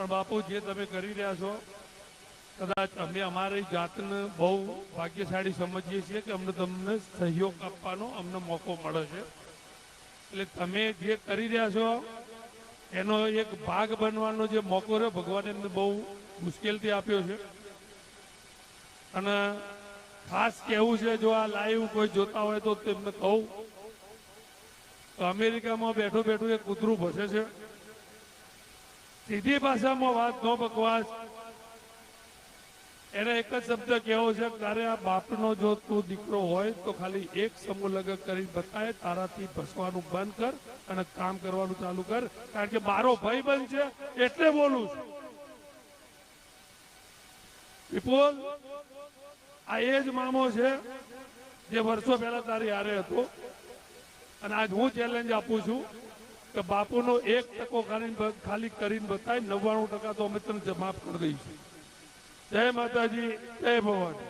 પણ બાપુ જે તમે કરી રહ્યા છો કદાચ અમે અમારી જાતને બહુ ભાગ્યશાળી સમજીએ છીએ કે અમને તમને સહયોગ આપવાનો અમને મોકો મળે છે. એટલે તમે જે કરી રહ્યા છો એનો એક ભાગ બનવાનો જે મોકો રહ્યો ભગવાને એમને બહુ મુશ્કેલથી આપ્યો છે. અને ખાસ કેવું છે, જો આ લાઈવ કોઈ જોતા હોય તો તેમને કહું તો અમેરિકામાં બેઠું બેઠું એક કૂતરું ભસે છે. સીધી ભાષામાં વાત ન બકવાસ, એને એક જ શબ્દ કેવો છે, તારે આ બાપનો જો તું દીકરો હોય તો ખાલી એક સમૂહ લગ્ન કરી બતાય, તારાથી ભસવાનું બંધ કર અને કામ કરવાનું ચાલુ કર, કારણ કે મારો ભાઈ બંધ છે એટલે બોલું છું. વિપુલ, આ એ જ મામો છે જે વર્ષો પહેલા તારી હારે હતો અને આજ હું ચેલેન્જ આપું છું કે બાપુનો 1% ખાલી કરીને બતાય, 99% તો અમે તને માફ કરી દઈશું. જય માતાજી, જય ભવાની.